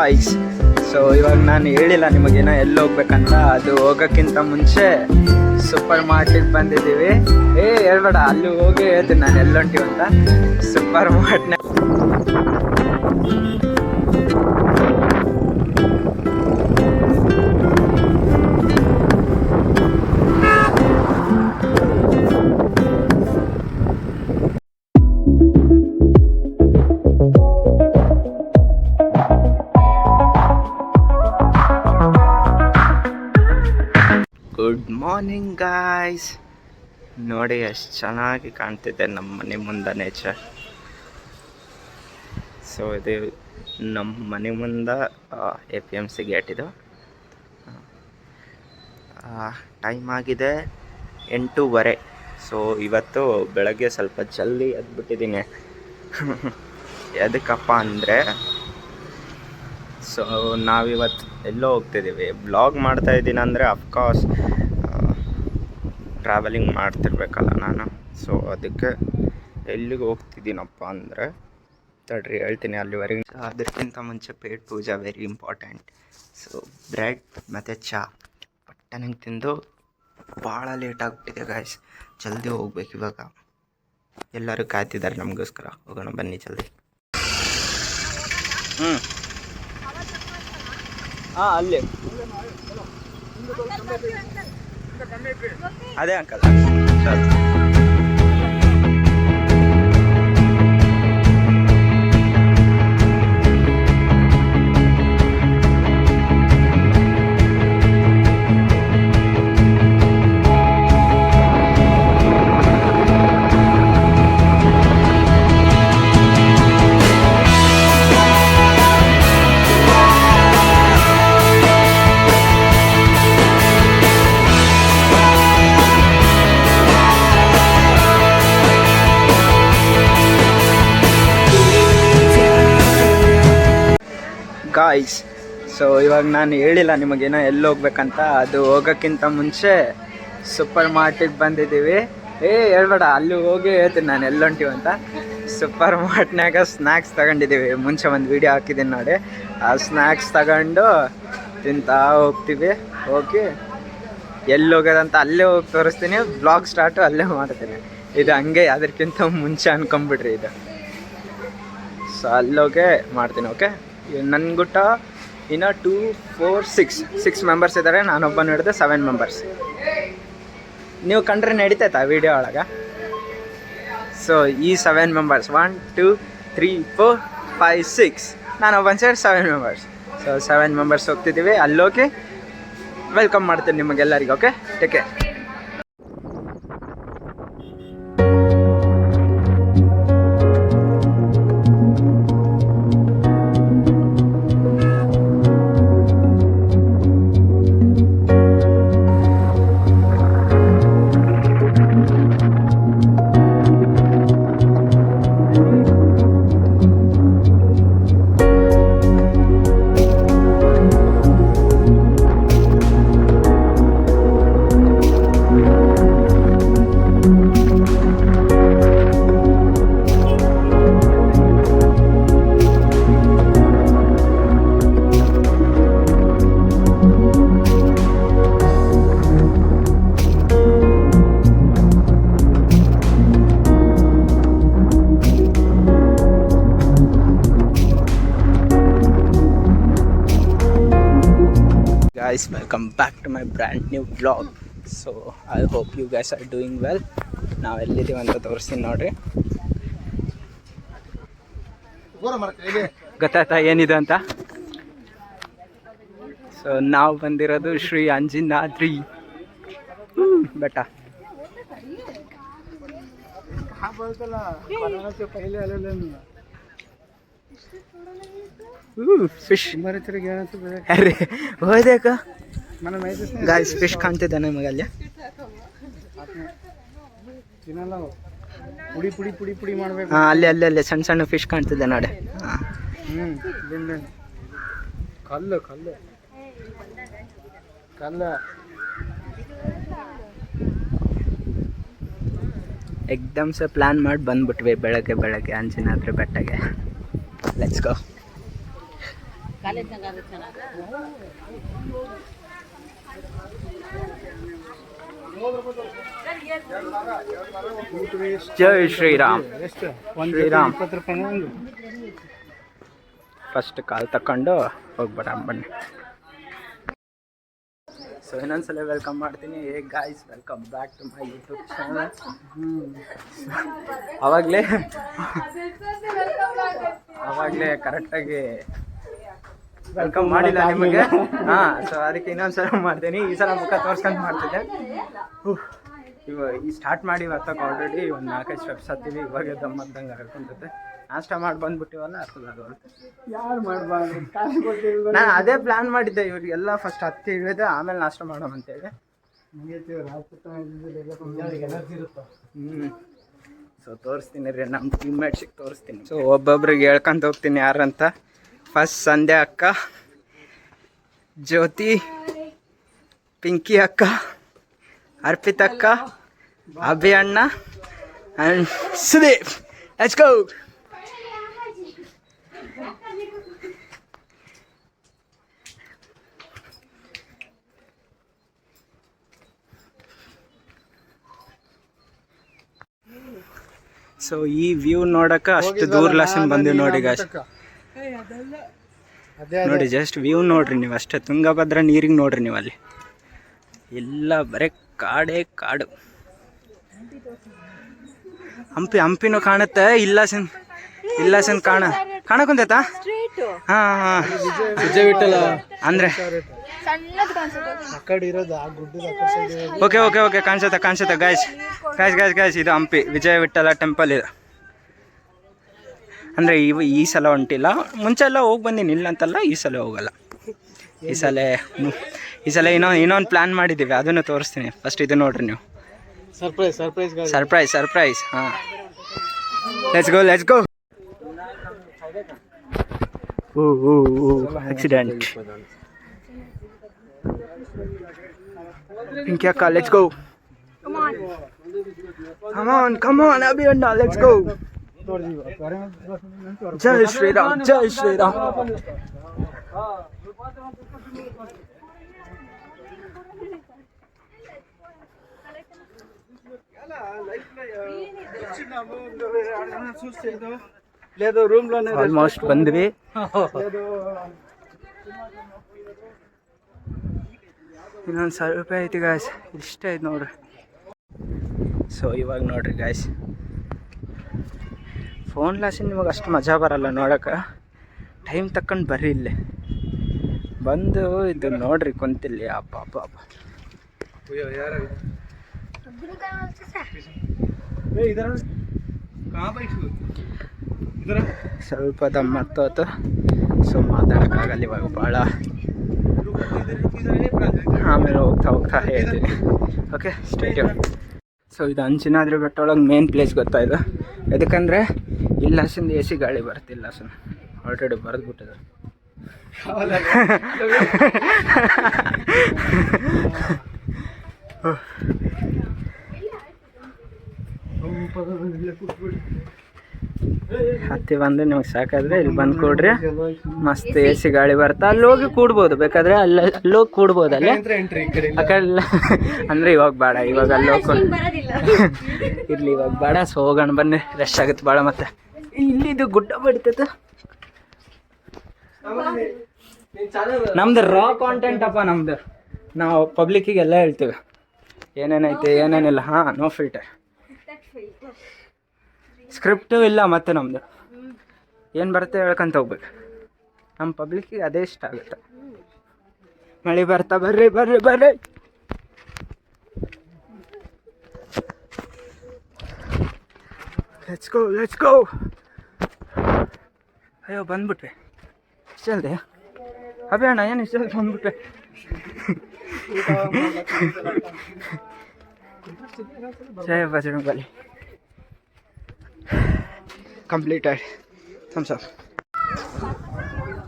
Guys, so ಇವಾಗ ನಾನು ಹೇಳಿಲ್ಲ ನಿಮಗೇನೋ ಎಲ್ಲಿ ಹೋಗ್ಬೇಕಂತ. ಅದು ಹೋಗೋಕ್ಕಿಂತ ಮುಂಚೆ ಸೂಪರ್ ಮಾರ್ಕೆಟ್ ಬಂದಿದ್ದೀವಿ. ಹೇಳ್ಬೇಡ, ಅಲ್ಲಿ ಹೋಗಿ ಹೇಳ್ತೀನಿ ನಾನು ಎಲ್ಲೊಂಟಿವಿ ಅಂತ. ಸೂಪರ್ ಮಾರ್ಟ್ನ ಗುಡ್ ಮಾರ್ನಿಂಗ್ ಗಾಯ್ಸ್. ನೋಡಿ ಎಷ್ಟು ಚೆನ್ನಾಗಿ ಕಾಣ್ತಿದೆ ನಮ್ಮ ಮನೆ ಮುಂದೆ ನೇಚರ್. ಸೊ ಇದು ನಮ್ಮ ಮನೆ ಮುಂದೆ APMC ಗೇಟ್ ಇದು. ಟೈಮ್ ಆಗಿದೆ 8:15. ಸೊ ಇವತ್ತು ಬೆಳಗ್ಗೆ ಸ್ವಲ್ಪ ಜಲ್ದಿ ಎದ್ಬಿಟ್ಟಿದ್ದೀನಿ. ಎದಕ್ಕಪ್ಪ ಅಂದರೆ, ಸೊ ನಾವಿವತ್ತು ಎಲ್ಲೋ ಹೋಗ್ತಿದ್ದೀವಿ. ಬ್ಲಾಗ್ ಮಾಡ್ತಾಯಿದ್ದೀನಿ ಅಂದರೆ ಅಫ್ಕೋರ್ಸ್ ಟ್ರಾವೆಲಿಂಗ್ ಮಾಡ್ತಿರ್ಬೇಕಲ್ಲ ನಾನು. ಸೊ ಅದಕ್ಕೆ ಎಲ್ಲಿಗೆ ಹೋಗ್ತಿದ್ದೀನಪ್ಪ ಅಂದರೆ ತಡ್ರಿ ಹೇಳ್ತೀನಿ ಅಲ್ಲಿವರೆಗೆ. ಅದಕ್ಕಿಂತ ಮುಂಚೆ ಪೇಟ್ ಪೂಜಾ ವೆರಿ ಇಂಪಾರ್ಟೆಂಟ್. ಸೊ ಬ್ರೆಡ್ ಮತ್ತು ಚಹಾ ಪಟ್ಟನಿಗೆ ತಿಂದು ಭಾಳ ಲೇಟ್ ಆಗಿಬಿಟ್ಟಿದೆ ಗಾಯ್ಸ್. ಜಲ್ದಿ ಹೋಗ್ಬೇಕು ಇವಾಗ. ಎಲ್ಲರೂ ಕಾಯ್ತಿದ್ದಾರೆ ನಮಗೋಸ್ಕರ. ಹೋಗೋಣ ಬನ್ನಿ ಜಲ್ದಿ. ಹಾಂ, ಅಲ್ಲಿ ಅದೇ ಅಂಕಲ್. ಗಾಯ್ಸ್, ಸೊ ಇವಾಗ ನಾನು ಹೇಳಿಲ್ಲ ನಿಮಗೇನೋ ಎಲ್ಲಿ ಹೋಗ್ಬೇಕಂತ. ಅದು ಹೋಗೋಕ್ಕಿಂತ ಮುಂಚೆ ಸೂಪರ್ ಮಾರ್ಕೆಟ್ ಬಂದಿದ್ದೀವಿ. ಹೇಳ್ಬೇಡ, ಅಲ್ಲಿ ಹೋಗಿ ಹೇಳ್ತೀನಿ ನಾನು ಎಲ್ಲೊಂಟಿವಿ ಅಂತ. ಸೂಪರ್ ಮಾರ್ಟ್ನಾಗ ಸ್ನ್ಯಾಕ್ಸ್ ತಗೊಂಡಿದ್ದೀವಿ. ಮುಂಚೆ ಒಂದು ವೀಡಿಯೋ ಹಾಕಿದ್ದೀನಿ ನೋಡಿ. ಆ ಸ್ನ್ಯಾಕ್ಸ್ ತಗೊಂಡು ತಿಂತಾ ಹೋಗ್ತೀವಿ. ಹೋಗಿ ಎಲ್ಲಿ ಹೋಗೋದಂತ ಅಲ್ಲೇ ಹೋಗಿ ತೋರಿಸ್ತೀನಿ. ಬ್ಲಾಗ್ ಸ್ಟಾರ್ಟು ಅಲ್ಲೇ ಮಾಡ್ತೀನಿ. ಇದು ಹಂಗೆ ಅದಕ್ಕಿಂತ ಮುಂಚೆ ಅನ್ಕೊಂಬಿಡ್ರಿ ಇದು. ಸೊ ಅಲ್ಲೋಗೆ ಮಾಡ್ತೀನಿ. ಓಕೆ, ನನ್ನ ಗುಟ್ಟ ಇನ್ನು 2, 4, 6 ಮೆಂಬರ್ಸ್ ಇದ್ದಾರೆ. ನಾನೊಬ್ಬನ ಹಿಡಿದು 7 ಮೆಂಬರ್ಸ್. ನೀವು ಕಂಡ್ರೆ ನಡೀತೈತಾ ವೀಡಿಯೋ ಒಳಗೆ? ಸೊ ಈ 7 ಮೆಂಬರ್ಸ್ 1, 2, 3, 4, 5, 6 ನಾನೊಬ್ಬನ ಸೇರಿ 7 ಮೆಂಬರ್ಸ್. So 7 members ಹೋಗ್ತಿದ್ದೀವಿ. ಅಲ್ಲೋಗಿ ವೆಲ್ಕಮ್ ಮಾಡ್ತೀನಿ ನಿಮಗೆಲ್ಲರಿಗೂ. Okay, take care. Guys, welcome back to my brand new vlog. So I hope you guys are doing well. ನಾವು ಎಲ್ಲಿದ್ದೀವಿ ಅಂತ ತೋರಿಸ್ತೀನಿ ನೋಡ್ರಿ. ಗೊತ್ತಾಯ್ತಾ ಏನಿದೆ ಅಂತ? ಸೊ ನಾವು ಬಂದಿರೋದು ಶ್ರೀ ಅಂಜನಾದ್ರಿ ಬೆಟ್ಟ. ಫಿಶ್ ಅರೆ ಹೋದೇಕ ಗಾಯ್ಸ್, ಫಿಶ್ ಕಾಣ್ತಿದ್ದೆ ನಿಮಗೆ ಅಲ್ಲಿ. ಹಾಂ, ಅಲ್ಲಿ ಸಣ್ಣ ಸಣ್ಣ ಫಿಶ್ ಕಾಣ್ತಿದ್ದೆ ನೋಡಿ. ಕಲ್ಲು ಕಲ್ಲು ಕಲ್ಲ एकदम से प्लान ಮಾಡಿ ಬಂದ್ಬಿಟ್ವಿ ಬೆಳಗ್ಗೆ ಅಂಜನಾದ್ರಿ ಬೆಟ್ಟಗೆ. Let's go. ಜೈ ಶ್ರೀರಾಮ್. ಎಷ್ಟು ಶ್ರೀರಾಮ್. 20 ರೂಪಾಯಿ ಒಂದು. ಫಸ್ಟ್ ಕಾಲ್ ತಕೊಂಡು ಹೋಗ್ಬೇಡ ಬನ್ನಿ. ಸೊ ಇನ್ನೊಂದ್ಸಲ ವೆಲ್ಕಮ್ ಮಾಡ್ತೀನಿ. Hey guys, welcome back to my YouTube channel. ಅವಾಗಲೇ ಕರೆಕ್ಟಾಗಿ ವೆಲ್ಕಮ್ ಮಾಡಿಲ್ಲ ನಿಮಗೆ. ಹಾಂ, ಸೊ ಅದಕ್ಕೆ ಇನ್ನೊಂದ್ಸಲ ಮಾಡ್ತೀನಿ. ಈ ಸಲ ಮುಖ ತೋರ್ಸ್ಕೊಂಡು ಮಾಡ್ತಿದ್ದೆ. ಇವಾಗ ಈ ಸ್ಟಾರ್ಟ್ ಮಾಡಿ ಇವತ್ತಕ್ಕೆ ಆಲ್ರೆಡಿ ಒಂದು 4-5 ಸ್ಟೆಪ್ಸ್ ಹತ್ತೀವಿ. ಇವಾಗ ದಮ್ಮದ್ದಂಗೆ ಹಾಕೊಂತೈತೆ. ನಾಷ್ಟ ಮಾಡಿ ಬಂದ್ಬಿಟ್ಟಿವಲ್ಲ, ಅರ್ಥದಾಗಲ್ಲ. ಯಾರು ಮಾಡಬಾರ್ದು, ನಾನು ಅದೇ ಪ್ಲ್ಯಾನ್ ಮಾಡಿದ್ದೆ, ಇವ್ರಿಗೆಲ್ಲ ಫಸ್ಟ್ ಹತ್ತಿ ಇಳಿದೆ ಆಮೇಲೆ ನಾಷ್ಟ ಮಾಡೋಣ ಅಂತೇಳಿ. ಸೊ ತೋರಿಸ್ತೀನಿ ರೀ, ನಮ್ಮ ಟೀಮ್ಮೇಟ್ಸಿಗೆ ತೋರಿಸ್ತೀನಿ. ಸೊ ಒಬ್ಬೊಬ್ರಿಗೆ ಹೇಳ್ಕೊಂತ ಹೋಗ್ತೀನಿ ಯಾರಂತ. ಫಸ್ಟ್ ಸಂಧ್ಯಾ ಅಕ್ಕ, ಜ್ಯೋತಿ, ಪಿಂಕಿ ಅಕ್ಕ, ಅರ್ಪಿತ್ ಅಕ್ಕ, ಅಭಿ ಅಣ್ಣ and Sudeep. Let's go. So ಈ ವ್ಯೂ ನೋಡಕ್ಕೆ ಅಷ್ಟು ದೂರ ಲಾಸನ್ ಬಂದೀವಿ ನೋಡಿ ಗಾಯ್ಸ್. ನೋಡಿ ಜಸ್ಟ್ ವ್ಯೂ ನೋಡ್ರಿ ನೀವು ಅಷ್ಟೇ. ತುಂಗಭದ್ರಾ ನೀರಿಗೆ ನೋಡ್ರಿ ನೀವು ಅಲ್ಲಿ ಎಲ್ಲ ಬರೀ ಕಾಡೇ ಕಾಡು. ಹಂಪಿನೂ ಕಾಣುತ್ತೆ. ಇಲ್ಲಾಸನ್ ಕಾಣಕುಂತೈತಾ? ಹಾಂ ಹಾಂ, ವಿಜಯ್ ವಿಠಲ ಅಂದರೆ ಆ ಕಡೆ ಇರೋದು, ಆ ಗುಡ್ಡದ ಆ ಕಡೆ ಸೈಡ್ ಇರೋದು. ಓಕೆ ಓಕೆ ಓಕೆ, ಕಾಣಿಸುತ್ತೆ ಗಾಯ್ಸ್. ಇದು ಹಂಪಿ ವಿಜಯ ವಿಠಲ ಟೆಂಪಲ್ ಇದು. ಅಂದರೆ ಈ ಸಲ ಹೊಂಟಿಲ್ಲ, ಮುಂಚೆ ಎಲ್ಲ ಹೋಗಿ ಬಂದೀನಿ, ಇಲ್ಲ ಅಂತಲ್ಲ. ಈ ಸಲ ಹೋಗಲ್ಲ. ಈ ಸಲ ಇನ್ನೊಂದು ಪ್ಲ್ಯಾನ್ ಮಾಡಿದ್ದೀವಿ, ಅದನ್ನು ತೋರಿಸ್ತೀನಿ. ಫಸ್ಟ್ ಇದು ನೋಡ್ರಿ ನೀವು. ಸರ್ಪ್ರೈಸ್. ಹಾಂ, ಲೆಟ್ಸ್ ಗೋ. ಆಕ್ಸಿಡೆಂಟ್. ಪಿಂಕಿ ಅಕ್ಕ, let's go. Come on, Abhi Anna, let's go. Jai Shri Ram. Almost ಬಂದ್ವಿ. ಇನ್ನೊಂದು 1000 ರೂಪಾಯಿ ಐತಿ ಗಾಯ್ಸ್, ಇಷ್ಟ ಐತೆ ನೋಡ್ರಿ. ಸೊ ಇವಾಗ ನೋಡ್ರಿ ಗಾಯ್ಸ್, ಫೋನ್ ಲಾಸಿನ ನಿಮಗೆ ಅಷ್ಟು ಮಜಾ ಬರಲ್ಲ ನೋಡೋಕೆ. ಟೈಮ್ ತಕ್ಕೊಂಡು ಬರ್ರಿ ಇಲ್ಲೇ ಬಂದು ಇದು ನೋಡ್ರಿ ಕುಂತಿಲ್ಲಿ. ಅಪ್ಪ ಸ್ವಲ್ಪ ದಮ್ ಮತ್ತೋತು. ಸೊ ಮಾತಾಡೋಕ್ಕಾಗಲ್ಲ ಇವಾಗ ಭಾಳ. ಆಮೇಲೆ ಹೋಗ್ತಾ ಹೇಳ್ತೀನಿ. Okay, stadium. ಸೊ ಇದು ಅಂಚಿನಾದ್ರಿ ಬೆಟ್ಟ ಒಳಗೆ ಮೇನ್ ಪ್ಲೇಸ್ ಗೊತ್ತಾಯಿತು. ಯಾಕಂದರೆ ಇಲ್ಲಾಸಿಂದ AC ಗಾಳಿ ಬರ್ತಿಲ್ಲ. ಸೊ ಆಲ್ರೆಡಿ ಬರೆದ್ಬಿಟ್ಟಿದೆ. ಹತ್ತಿ ಬಂದು ನಿಮಗೆ ಸಾಕಾದ್ರೆ ಇಲ್ಲಿ ಬಂದು ಕೂಡ್ರಿ, ಮಸ್ತ್ AC ಗಾಳಿ ಬರ್ತಾ. ಅಲ್ಲಿ ಹೋಗಿ ಕೂಡ್ಬೋದು ಬೇಕಾದ್ರೆ, ಅಲ್ಲೋಗಿ ಕೂಡ್ಬೋದು. ಅಲ್ಲೇ ಆ ಕಡೆ ಅಂದರೆ ಇವಾಗ ಬೇಡ, ಇವಾಗ ಅಲ್ಲಿ ಹೋಗಿ ಇರಲಿ, ಇವಾಗ ಬೇಡ. ಸೊ ಹೋಗೋಣ ಬನ್ನಿ, ರಶ್ ಆಗುತ್ತೆ ಭಾಳ. ಮತ್ತೆ ಇಲ್ಲಿದು ಗುಡ್ಡ ಬಡಿತೈತೆ. ನಮ್ದು ರಾ ಕಾಂಟೆಂಟ್ ಅಪ್ಪ ನಮ್ದು. ನಾವು ಪಬ್ಲಿಕ್ಕಿಗೆಲ್ಲ ಹೇಳ್ತೀವಿ ಏನೇನೈತೆ ಏನೇನಿಲ್ಲ. ಹಾಂ, ನೋ ಫಿಲ್ಟರ್, ಸ್ಕ್ರಿಪ್ಟು ಇಲ್ಲ. ಮತ್ತೆ ನಮ್ಮದು ಏನು ಬರುತ್ತೆ ಹೇಳ್ಕೊಂತ ಹೋಗ್ಬೇಕು. ನಮ್ಮ ಪಬ್ಲಿಕ್ಕಿಗೆ ಅದೇ ಇಷ್ಟ ಆಗುತ್ತೆ. ಮಳೆ ಬರ್ತಾ ಬರ್ರಿ. Let's go. ಅಯ್ಯೋ ಬಂದ್ಬಿಟ್ವಿ ಇಷ್ಟಲ್ದೆ. ಅಭಿ ಅಣ್ಣ ಏನು ಇಷ್ಟ ಬಂದ್ಬಿಟ್ವೆ. ಜಯ ಬಜರಂಗಬಲಿ. ಕಂಪ್ಲೀಟೆಡ್. Thumbs up.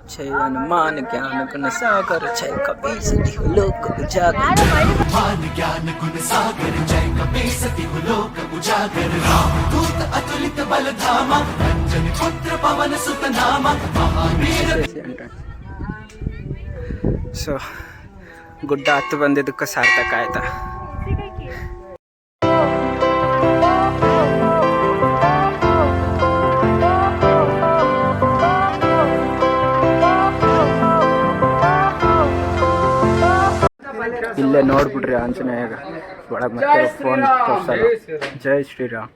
जय हनुमान ज्ञान गुण सागर जय कपीस सती लोक उजागर हनुमान ज्ञान गुण सागर जय कपीस सती लोक उजागर राम दूत अतुलित बल धामा अंजनी पुत्र पवन सुत नामा महावीर ಸೊ ಗುಡ್ಡ ಹತ್ತು ಬಂದಿದ್ದಕ್ಕೆ ಸಾರ್ಥಕ ಆಯ್ತಾ. ಇಲ್ಲೇ ನೋಡ್ಬಿಡ್ರಿ ಆಂಜನೇಯಗ ಒಳಗೆ ಮತ್ತೆ ಫೋನ್ ತೋರಿಸಲ್ಲ. ಜೈ ಶ್ರೀರಾಮ್,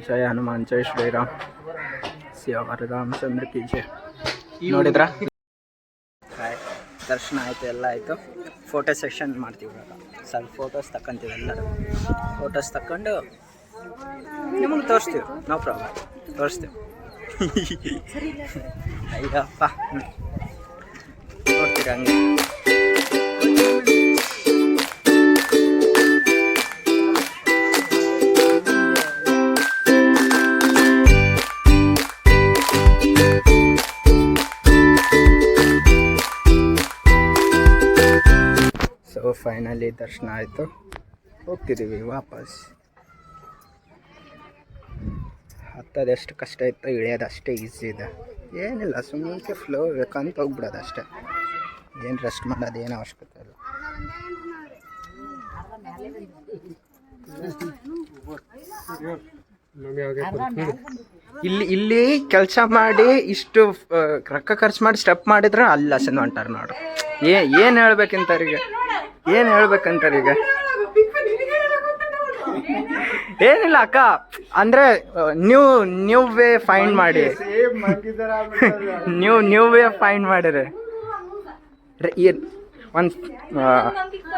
ಜಯ ಹನುಮಾನ್, ಜೈ ಶ್ರೀರಾಮ್, ಸಿಯಾವರ ರಾಮಚಂದ್ರ ಕಿ ಜೈ. ನೋಡಿದ್ರ ದರ್ಶನ ಆಯಿತು, ಎಲ್ಲ ಆಯಿತು. ಫೋಟೋ ಸೆಕ್ಷನ್ ಮಾಡ್ತೀವಿ ಇವಾಗ. ಸ್ವಲ್ಪ ಫೋಟೋಸ್ ತಗೊಂತೀವಿ, ಎಲ್ಲರೂ ಫೋಟೋಸ್ ತಗೊಂಡು ನಿಮಗೆ ತೋರಿಸ್ತೀವಿ. ನೋ ಪ್ರಾಬ್ಲಮ್, ತೋರಿಸ್ತೀವಿ. ಅಯ್ಯಪ್ಪ ನೋಡ್ತೀರಿ ಹಂಗೆ. ಸೊ ಫೈನಲಿ ದರ್ಶನ ಆಯಿತು, ಹೋಗ್ತಿದ್ದೀವಿ ವಾಪಸ್. ಹತ್ತೋದು ಎಷ್ಟು ಕಷ್ಟ ಇತ್ತು, ಇಳಿಯೋದು ಅಷ್ಟೇ ಈಸಿ ಇದೆ. ಏನಿಲ್ಲ, ಸುಮ್ಮನೆ ಫ್ಲೋ ಬೇಕಂತ ಹೋಗ್ಬಿಡೋದು ಅಷ್ಟೇ. ಏನು ರೆಸ್ಟ್ ಮಾಡೋದು ಏನು ಅವಶ್ಯಕತೆ ಇಲ್ಲ. ಇಲ್ಲಿ ಕೆಲಸ ಮಾಡಿ ಇಷ್ಟು ರೊಕ್ಕ ಖರ್ಚು ಮಾಡಿ ಸ್ಟೆಪ್ ಮಾಡಿದ್ರೆ ಅಲ್ಲಿ ಲಸನ್ ಹೊಂಟಾರ ನೋಡ್ರಿ. ಏನು ಹೇಳ್ಬೇಕಂತಾರೀಗ, ಏನು ಹೇಳ್ಬೇಕಂತಾರೀಗ? ಏನಿಲ್ಲ ಅಕ್ಕ, ಅಂದ್ರೆ ನ್ಯೂ ವೇ ಫೈಂಡ್ ಮಾಡಿ, ನ್ಯೂ ವೇ ಫೈಂಡ್ ಮಾಡಿರಿ.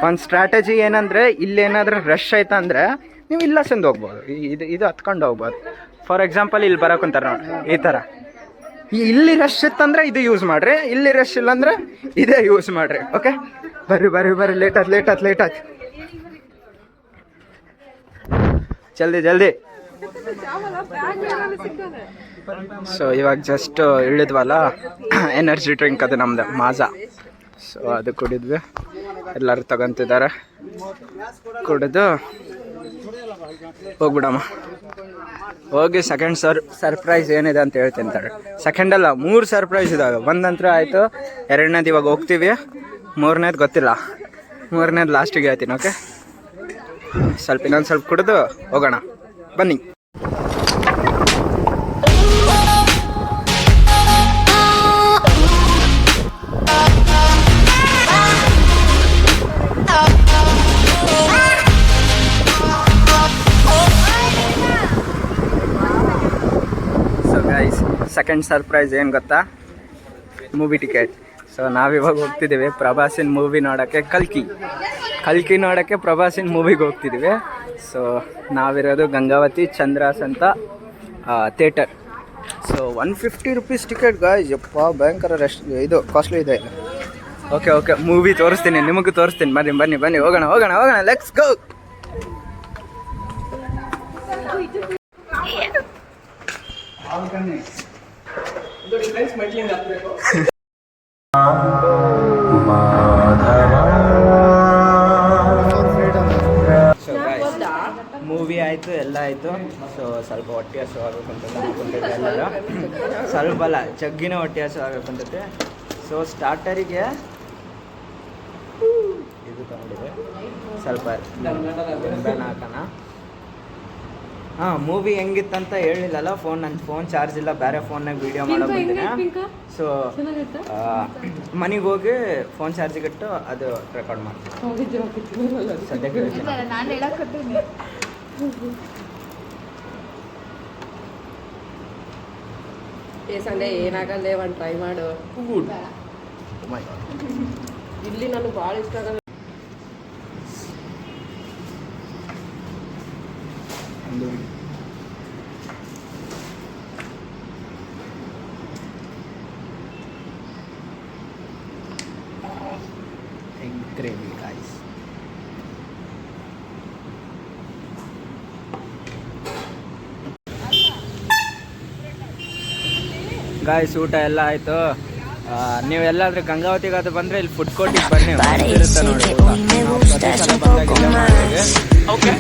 ಒಂದು ಸ್ಟ್ರಾಟಜಿ ಏನಂದ್ರೆ, ಇಲ್ಲೇನಾದ್ರೂ ರಶ್ ಆಯ್ತಾ ಅಂದ್ರೆ ನೀವು ಇಲ್ಲ ಸಂದು ಹೋಗ್ಬೋದು, ಇದು ಹತ್ಕೊಂಡು ಹೋಗ್ಬೋದು. ಫಾರ್ ಎಕ್ಸಾಂಪಲ್ ಇಲ್ಲಿ ಬರೋಕಂತಾರ ನೋಡಿ, ಈ ಥರ. ಇಲ್ಲಿ ರಶ್ ಇತ್ತಂದ್ರೆ ಇದು ಯೂಸ್ ಮಾಡ್ರಿ, ಇಲ್ಲಿ ರಶ್ ಇಲ್ಲ ಅಂದ್ರೆ ಇದೇ ಯೂಸ್ ಮಾಡ್ರಿ. ಓಕೆ, ಬರ್ರಿ ಲೇಟ್ ಆಯ್ತು. ಜಲ್ದಿ. ಸೊ ಇವಾಗ ಜಸ್ಟ್ ಇಳಿದ್ವಲ್ಲ, ಎನರ್ಜಿ ಡ್ರಿಂಕ್ ಅದು ನಮ್ದು ಮಾಜಾ. ಸೊ ಅದು ಕುಡಿದ್ವಿ, ಎಲ್ಲರೂ ತಗೊಂತಿದ್ದಾರೆ. ಕುಡಿದು ಹೋಗ್ಬಿಡಮ್ಮ. ಹೋಗಿ ಸೆಕೆಂಡ್ ಸರ್ಪ್ರೈಸ್ ಏನಿದೆ ಅಂತ ಹೇಳ್ತೀನಿ ತಡೆ. ಸೆಕೆಂಡ್ ಅಲ್ಲ, 3 ಸರ್ಪ್ರೈಸ್ ಇದ್ದಾವೆ. ಒಂದಂತ್ರ ಆಯಿತು, 2ನೇದು ಇವಾಗ ಹೋಗ್ತೀವಿ, 3ನೇದು ಗೊತ್ತಿಲ್ಲ. 3ನೇದು ಲಾಸ್ಟಿಗೆ ಹೇಳ್ತೀನಿ. ಓಕೆ, ಇನ್ನೊಂದು ಸ್ವಲ್ಪ ಕುಡಿದು ಹೋಗೋಣ, ಬನ್ನಿ. ಸೆಕೆಂಡ್ ಸರ್ಪ್ರೈಸ್ ಏನು ಗೊತ್ತಾ? Movie ticket. ಸೊ ನಾವಿವಾಗ ಹೋಗ್ತಿದ್ದೀವಿ ಪ್ರಭಾಸಿನ ಮೂವಿ ನೋಡೋಕ್ಕೆ. ಕಲ್ಕಿ ನೋಡೋಕ್ಕೆ ಪ್ರಭಾಸಿನ ಮೂವಿಗೆ ಹೋಗ್ತಿದ್ದೀವಿ. ಸೊ ನಾವಿರೋದು ಗಂಗಾವತಿ ಚಂದ್ರಾಸ್ ಅಂತ theatre. So 150 rupees ticket guys. ಯಪ್ಪ, ಭಯಂಕರ ಇದು ಕಾಸ್ಟ್ಲಿ ಇದೆ. ಓಕೆ, ಮೂವಿ ತೋರಿಸ್ತೀನಿ, ನಿಮಗೂ ತೋರಿಸ್ತೀನಿ. ಬನ್ನಿ, ಹೋಗೋಣ, ಲೆಟ್ಸ್ ಗೋ. ಮೂವಿ ಆಯಿತು, ಎಲ್ಲ ಆಯಿತು. ಸೊ ಸ್ವಲ್ಪ ಹೊಟ್ಟೆ ಹಸು ಆಗಬೇಕಂತ ಎಲ್ಲರೂ, ಸ್ವಲ್ಪ ಅಲ್ಲ ಜಗ್ಗಿನ ಹೊಟ್ಟೆ ಹಸು ಆಗಬೇಕಂತೈತೆ. ಸೊ ಸ್ಟಾರ್ಟರಿಗೆ ಇದು ತಗೊಂಡಿದೆ, ಸ್ವಲ್ಪ ಬೆಣ್ಣೆ ಹಾಕೋಣ. ಮೂವಿ ಹೆಂಗಿತ್ತಂತ ಹೇಳಿಲ್ಲಲ್ಲ. ನನ್ನ ಫೋನ್ ಚಾರ್ಜ್ ಇಲ್ಲ, ಬೇರೆ ಫೋನ್ನಾಗ ವೀಡಿಯೋ ಮಾಡೋಕೆ ಬಂದಿನಿ. ಸೊ ಮನೆಗೆ ಹೋಗಿ ಫೋನ್ ಚಾರ್ಜಿಗೆ ಇಟ್ಟು ಅದು ರೆಕಾರ್ಡ್ ಮಾಡ್ತೀನಿ ಸದ್ಯಕ್ಕೆ. ಸಂಡೆ ಏನಾಗಲ್ಲ, ಒಂದು ಟ್ರೈ ಮಾಡು. ಇಲ್ಲಿ ನನಗೆ ಭಾಳ ಇಷ್ಟ ಆಗಲ್ಲ. Egg gravy, guys. ಗಾಯ್ಸ್, ಊಟ ಎಲ್ಲ ಆಯಿತು. ನೀವು ಎಲ್ಲಾದ್ರೂ ಗಂಗಾವತಿಗಾದ್ರು ಬಂದರೆ ಇಲ್ಲಿ ಫುಡ್ ಕೋರ್ಟಿಗೆ ಬನ್ನಿ, ಇರುತ್ತೆ ನೋಡಿ. ಓಕೆ,